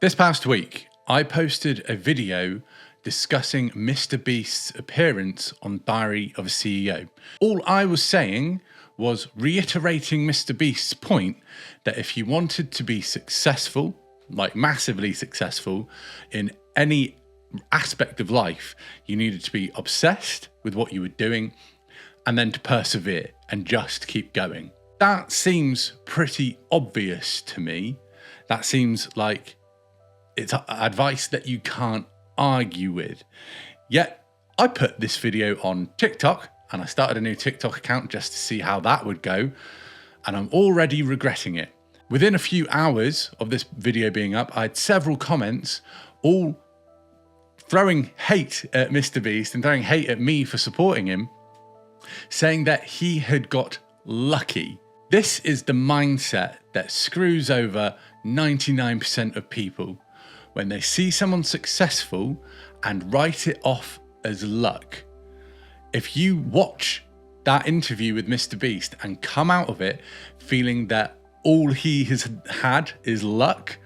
This past week, I posted a video discussing MrBeast's appearance on Diary of a CEO. All I was saying was reiterating MrBeast's point that if you wanted to be successful, like massively successful in any aspect of life, you needed to be obsessed with what you were doing and then to persevere and just keep going. That seems pretty obvious to me. That seems like it's advice that you can't argue with. Yet I put this video on TikTok and I started a new TikTok account just to see how that would go. And I'm already regretting it. Within a few hours of this video being up, I had several comments all throwing hate at MrBeast and throwing hate at me for supporting him, saying that he had got lucky. This is the mindset that screws over 99% of people when they see someone successful and write it off as luck. If you watch that interview with MrBeast and come out of it feeling that all he has had is luck,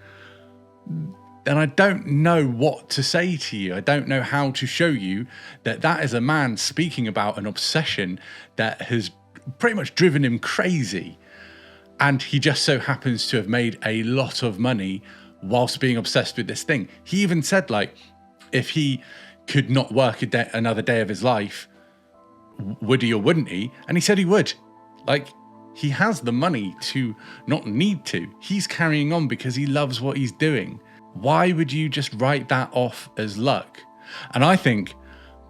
then I don't know what to say to you. I don't know how to show you that that is a man speaking about an obsession that has pretty much driven him crazy. And he just so happens to have made a lot of money whilst being obsessed with this thing. He even said, like, if he could not work another day of his life, would he or wouldn't he? And he said he would. Like, he has the money to not need to. He's carrying on because he loves what he's doing. Why would you just write that off as luck? And I think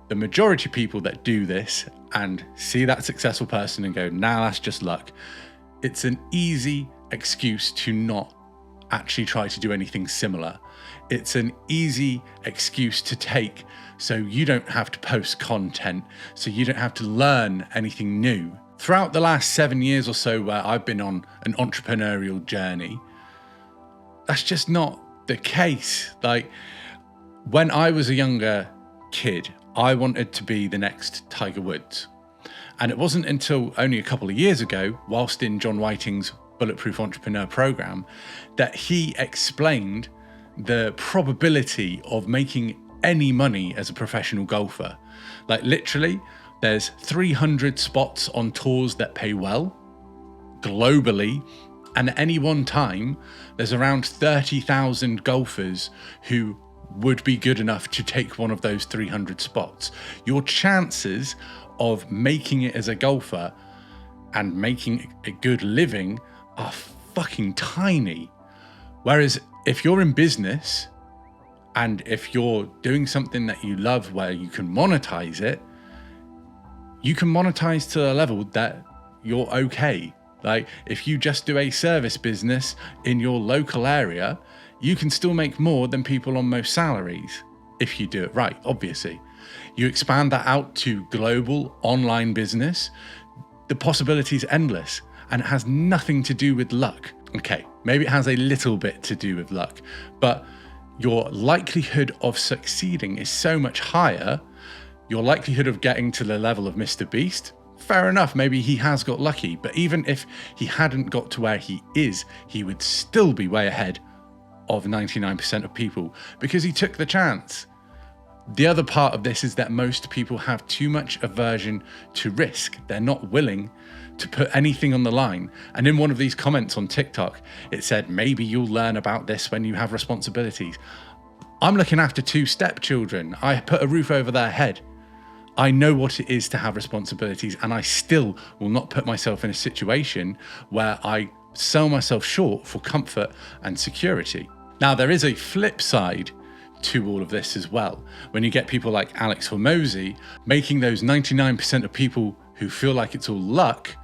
the majority of people that do this and see that successful person and go, nah, that's just luck, it's an easy excuse to not actually try to do anything similar. It's an easy excuse to take so you don't have to post content, so you don't have to learn anything new. Throughout the last 7 years or so where I've been on an entrepreneurial journey, that's just not the case. Like, when I was a younger kid, I wanted to be the next Tiger Woods. And it wasn't until only a couple of years ago, whilst in John Whiting's Bulletproof Entrepreneur program, that he explained the probability of making any money as a professional golfer. Like, literally, there's 300 spots on tours that pay well globally. And at any one time, there's around 30,000 golfers who would be good enough to take one of those 300 spots. Your chances of making it as a golfer and making a good living are fucking tiny. Whereas if you're in business and if you're doing something that you love where you can monetize it, you can monetize to a level that you're okay. Like, if you just do a service business in your local area, you can still make more than people on most salaries if you do it right, obviously. You expand that out to global online business, the possibility is endless, and it has nothing to do with luck. Okay, maybe it has a little bit to do with luck, but your likelihood of succeeding is so much higher. Your likelihood of getting to the level of MrBeast, fair enough, maybe he has got lucky, but even if he hadn't got to where he is, he would still be way ahead of 99% of people because he took the chance. The other part of this is that most people have too much aversion to risk. They're not willing to put anything on the line. And in one of these comments on TikTok, it said, maybe you'll learn about this when you have responsibilities. I'm looking after 2 stepchildren. I put a roof over their head. I know what it is to have responsibilities, and I still will not put myself in a situation where I sell myself short for comfort and security. Now, there is a flip side to all of this as well. When you get people like Alex Hormozy making those 99% of people who feel like it's all luck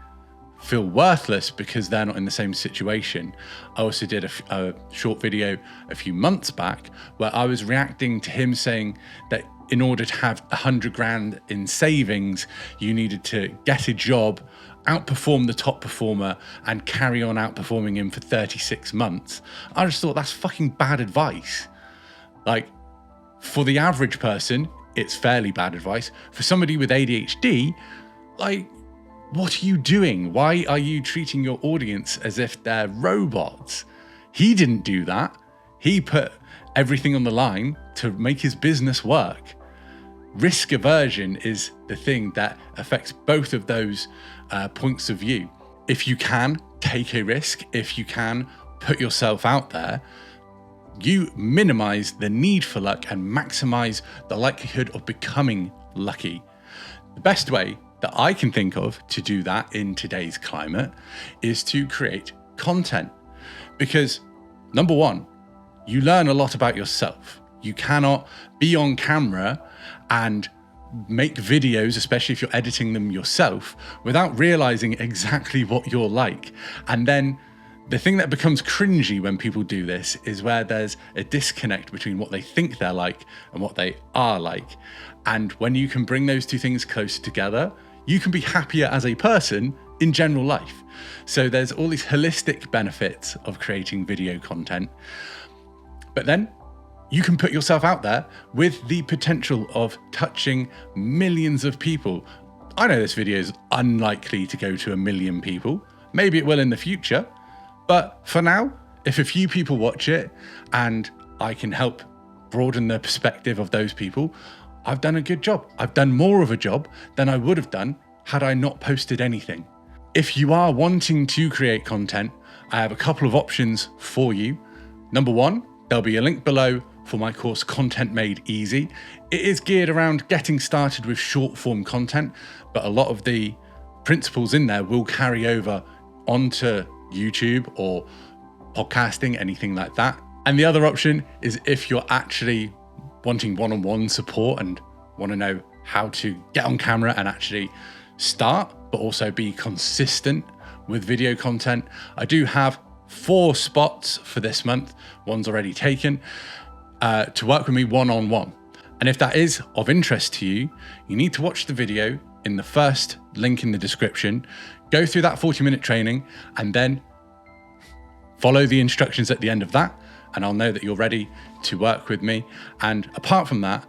feel worthless because they're not in the same situation. I also did a short video a few months back where I was reacting to him saying that in order to have 100 grand in savings, you needed to get a job, outperform the top performer, and carry on outperforming him for 36 months. I just thought that's fucking bad advice. Like, for the average person, it's fairly bad advice. For somebody with ADHD, like, what are you doing? Why are you treating your audience as if they're robots? He didn't do that. He put everything on the line to make his business work. Risk aversion is the thing that affects both of those points of view. If you can take a risk, if you can put yourself out there, you minimize the need for luck and maximize the likelihood of becoming lucky. The best way that I can think of to do that in today's climate is to create content. Because number one, you learn a lot about yourself. You cannot be on camera and make videos, especially if you're editing them yourself, without realizing exactly what you're like. And then the thing that becomes cringy when people do this is where there's a disconnect between what they think they're like and what they are like. And when you can bring those two things closer together, you can be happier as a person in general life. So there's all these holistic benefits of creating video content. But then you can put yourself out there with the potential of touching millions of people. I know this video is unlikely to go to 1 million people. Maybe it will in the future. But for now, if a few people watch it and I can help broaden the perspective of those people, I've done a good job. I've done more of a job than I would have done had I not posted anything. If you are wanting to create content, I have a couple of options for you. Number one, there'll be a link below for my course, Content Made Easy. It is geared around getting started with short form content, but a lot of the principles in there will carry over onto YouTube or podcasting, anything like that. And the other option is if you're actually wanting one-on-one support and want to know how to get on camera and actually start, but also be consistent with video content. I do have 4 spots for this month. One's already taken to work with me one-on-one. And if that is of interest to you, you need to watch the video in the first link in the description, go through that 40-minute training, and then follow the instructions at the end of that, and I'll know that you're ready to work with me. And apart from that,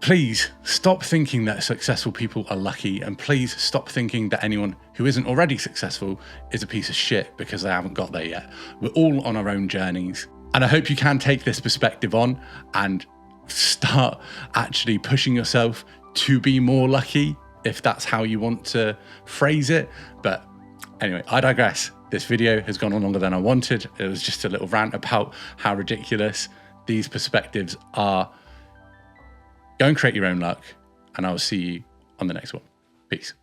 please stop thinking that successful people are lucky, and please stop thinking that anyone who isn't already successful is a piece of shit because they haven't got there yet. We're all on our own journeys. And I hope you can take this perspective on and start actually pushing yourself to be more lucky, if that's how you want to phrase it. But anyway, I digress. This video has gone on longer than I wanted. It was just a little rant about how ridiculous these perspectives are. Go and create your own luck, and I will see you on the next one. Peace.